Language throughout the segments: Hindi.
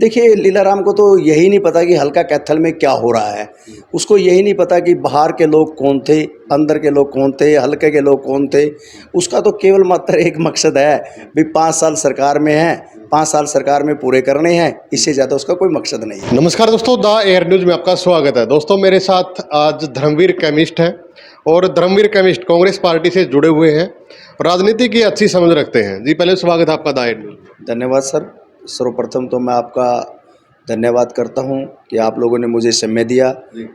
देखिए, लीलाराम को तो यही नहीं पता कि हल्का कैथल में क्या हो रहा है। उसको यही नहीं पता कि बाहर के लोग कौन थे, अंदर के लोग कौन थे, हल्के के लोग कौन थे। उसका तो केवल मात्र एक मकसद है भी 5 साल सरकार में है, 5 साल सरकार में पूरे करने हैं, इससे ज़्यादा उसका कोई मकसद नहीं है। नमस्कार दोस्तों, द एयर न्यूज में आपका स्वागत है। दोस्तों, मेरे साथ आज धर्मवीर केमिस्ट हैं और धर्मवीर केमिस्ट कांग्रेस पार्टी से जुड़े हुए हैं, राजनीति की अच्छी समझ रखते हैं। जी, पहले स्वागत है आपका द एयर न्यूज। धन्यवाद सर। सर्वप्रथम तो मैं आपका धन्यवाद करता हूं कि आप लोगों ने मुझे समय दिया,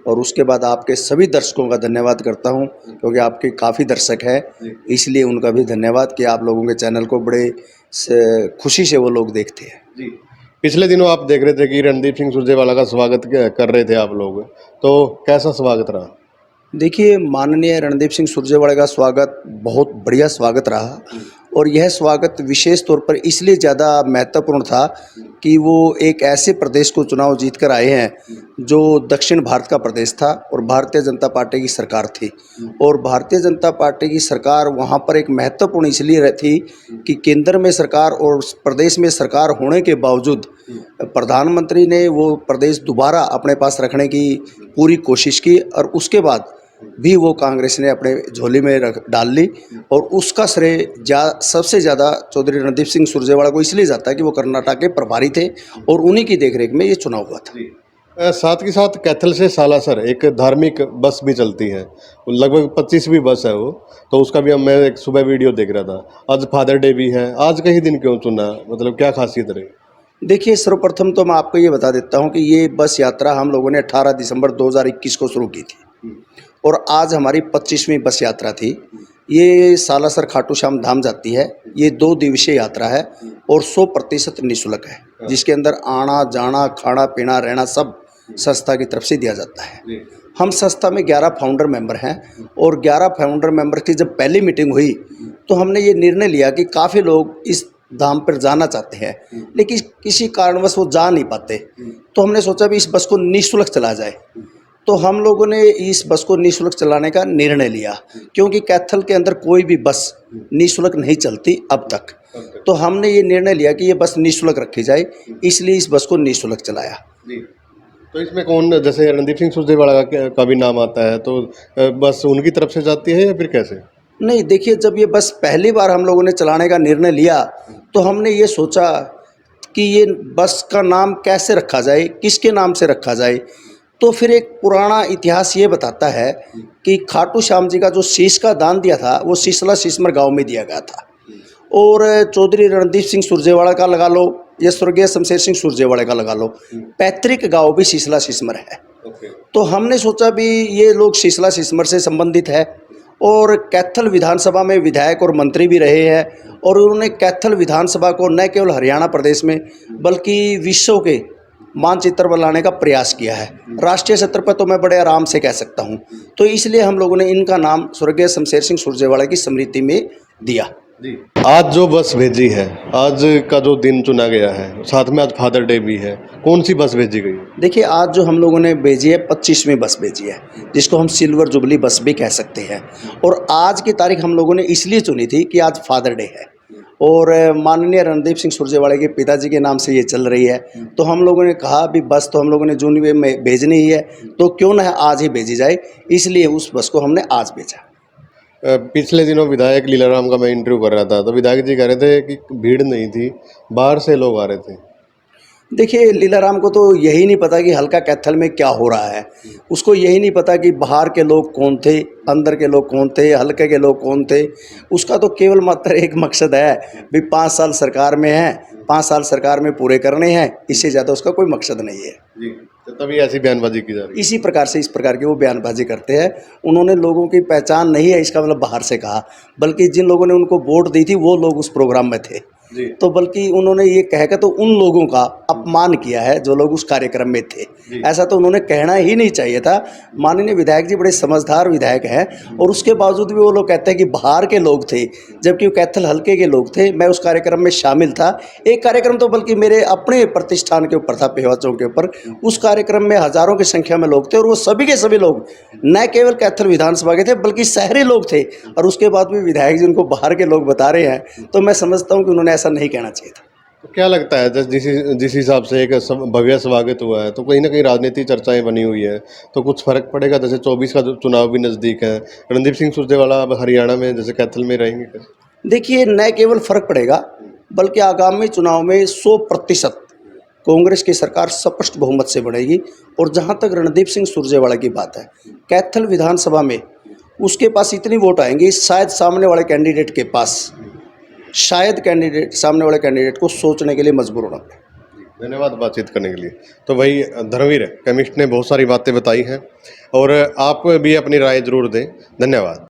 और उसके बाद आपके सभी दर्शकों का धन्यवाद करता हूं क्योंकि आपके काफ़ी दर्शक हैं, इसलिए उनका भी धन्यवाद कि आप लोगों के चैनल को बड़े खुशी से वो लोग देखते हैं। जी, पिछले दिनों आप देख रहे थे कि रणदीप सिंह सुरजेवाला का स्वागत कर रहे थे आप लोग, तो कैसा स्वागत रहा? देखिए, माननीय रणदीप सिंह सुरजेवाला का स्वागत बहुत बढ़िया स्वागत रहा, और यह स्वागत विशेष तौर पर इसलिए ज़्यादा महत्वपूर्ण था कि वो एक ऐसे प्रदेश को चुनाव जीत कर आए हैं जो दक्षिण भारत का प्रदेश था और भारतीय जनता पार्टी की सरकार थी। और भारतीय जनता पार्टी की सरकार वहाँ पर एक महत्वपूर्ण इसलिए थी कि केंद्र में सरकार और प्रदेश में सरकार होने के बावजूद प्रधानमंत्री ने वो प्रदेश दोबारा अपने पास रखने की पूरी कोशिश की, और उसके बाद भी वो कांग्रेस ने अपने झोली में डाल ली। और उसका श्रेय सबसे ज़्यादा चौधरी रणदीप सिंह सुरजेवाला को इसलिए जाता है कि वो कर्नाटक के प्रभारी थे और उन्हीं की देखरेख में ये चुनाव हुआ था। साथ ही साथ कैथल से सालासर एक धार्मिक बस भी चलती है, लगभग 25वीं बस है वो, तो उसका भी मैं एक सुबह वीडियो देख रहा था। आज फादर डे भी है, आज का ही दिन क्यों चुना, मतलब क्या खासियत रही? देखिए, सर्वप्रथम तो मैं आपको ये बता देता हूँ कि ये बस यात्रा हम लोगों ने 18 दिसंबर 2021 को शुरू की थी, और आज हमारी 25वीं बस यात्रा थी। ये सालासर खाटू श्याम धाम जाती है। ये 2 दिवसीय यात्रा है और 100% निःशुल्क है, जिसके अंदर आना जाना खाना पीना रहना सब संस्था की तरफ से दिया जाता है। हम संस्था में 11 फाउंडर मेंबर हैं, और 11 फाउंडर मेंबर की जब पहली मीटिंग हुई तो हमने ये निर्णय लिया कि काफ़ी लोग इस धाम पर जाना चाहते हैं लेकिन किसी कारणवश वो जा नहीं पाते, तो हमने सोचा भी इस बस को निःशुल्क चला जाए। तो हम लोगों ने इस बस को निःशुल्क चलाने का निर्णय लिया, क्योंकि कैथल के अंदर कोई भी बस निःशुल्क नहीं चलती अब तक। तो हमने ये निर्णय लिया कि ये बस निःशुल्क रखी जाए, इसलिए इस बस को निःशुल्क चलाया। तो इसमें कौन, जैसे रणदीप सिंह सुरजेवाला का भी नाम आता है, तो बस उनकी तरफ से जाती है या फिर कैसे? नहीं, देखिए, जब ये बस पहली बार हम लोगों ने चलाने का निर्णय लिया तो हमने ये सोचा कि ये बस का नाम कैसे रखा जाए, किसके नाम से रखा जाए। तो फिर एक पुराना इतिहास ये बताता है कि खाटू श्याम जी का जो शीश का दान दिया था वो सिसला सिसमर गांव में दिया गया था, और चौधरी रणदीप सिंह सुरजेवाला का लगा लो या स्वर्गीय शमशेर सिंह सुरजेवाला का लगा लो, पैतृक गांव भी सिसला सिसमर है। तो हमने सोचा भी ये लोग सिसला सिसमर से संबंधित है, और कैथल विधानसभा में विधायक और मंत्री भी रहे हैं, और उन्होंने कैथल विधानसभा को न केवल हरियाणा प्रदेश में बल्कि विश्व के मानचित्र पर लाने का प्रयास किया है। राष्ट्रीय स्तर पर तो मैं बड़े आराम से कह सकता हूं। तो इसलिए हम लोगों ने इनका नाम स्वर्गीय शमशेर सिंह सुरजेवाला की स्मृति में दिया। आज जो बस भेजी है, आज का जो दिन चुना गया है, साथ में आज फादर डे भी है, कौन सी बस भेजी गई? देखिए, आज जो हम लोगों ने भेजी है 25वीं बस भेजी है, जिसको हम सिल्वर जुबली बस भी कह सकते हैं। और आज की तारीख हम लोगों ने इसलिए चुनी थी कि आज फादर डे है, और माननीय रणदीप सिंह सुरजेवाला के पिताजी के नाम से ये चल रही है। तो हम लोगों ने कहा भी बस तो हम लोगों ने जून में भेजनी ही है, तो क्यों ना आज ही भेजी जाए, इसलिए उस बस को हमने आज भेजा। पिछले दिनों विधायक लीलाराम का मैं इंटरव्यू कर रहा था, तो विधायक जी कह रहे थे कि भीड़ नहीं थी, बाहर से लोग आ रहे थे। देखिए, लीलाराम को तो यही नहीं पता कि हल्का कैथल में क्या हो रहा है। उसको यही नहीं पता कि बाहर के लोग कौन थे, अंदर के लोग कौन थे, हल्के के लोग कौन थे। उसका तो केवल मात्र एक मकसद है भी 5 साल सरकार में है, 5 साल सरकार में पूरे करने हैं, इससे ज़्यादा उसका कोई मकसद नहीं है। जी, तो तभी ऐसी बयानबाजी की जा रही है। इसी प्रकार से इस प्रकार की वो बयानबाजी करते हैं। उन्होंने लोगों की पहचान नहीं है इसका मतलब बाहर से कहा, बल्कि जिन लोगों ने उनको वोट दी थी वो लोग उस प्रोग्राम में थे। तो बल्कि उन्होंने ये कहकर तो उन लोगों का अपमान किया है जो लोग उस कार्यक्रम में थे। ऐसा तो उन्होंने कहना ही नहीं चाहिए था। माननीय विधायक जी बड़े समझदार विधायक हैं, और उसके बावजूद भी वो लोग कहते हैं कि बाहर के लोग थे, जबकि वो कैथल हल्के के लोग थे। मैं उस कार्यक्रम में शामिल था। एक कार्यक्रम तो बल्कि मेरे अपने प्रतिष्ठान के ऊपर था, पेहवा चौक के ऊपर। उस कार्यक्रम में हजारों की संख्या में लोग थे, और वो सभी के सभी लोग न केवल कैथल विधानसभा के थे बल्कि शहरी लोग थे, और उसके बाद भी विधायक जी उनको बाहर के लोग बता रहे हैं। तो मैं समझता हूँ कि उन्होंने ऐसा नहीं कहना चाहिए था। क्या लगता है जिस हिसाब से एक भव्य स्वागत हुआ है, तो कहीं ना कहीं राजनीति चर्चाएं बनी हुई है, तो कुछ फर्क पड़ेगा? जैसे 24 का चुनाव भी नज़दीक है, रणदीप सिंह सुरजेवाला अब हरियाणा में जैसे कैथल में रहेंगे क्या? देखिए, न केवल फर्क पड़ेगा बल्कि आगामी चुनाव में 100% कांग्रेस की सरकार स्पष्ट बहुमत से बनेगी। और जहाँ तक रणदीप सिंह सुरजेवाला की बात है, कैथल विधानसभा में उसके पास इतनी वोट आएंगी, शायद सामने वाले कैंडिडेट के पास, शायद सामने वाले कैंडिडेट को सोचने के लिए मजबूर होना पड़े। धन्यवाद बातचीत करने के लिए। तो भाई धर्मवीर केमिस्ट ने बहुत सारी बातें बताई हैं और आप भी अपनी राय ज़रूर दें। धन्यवाद।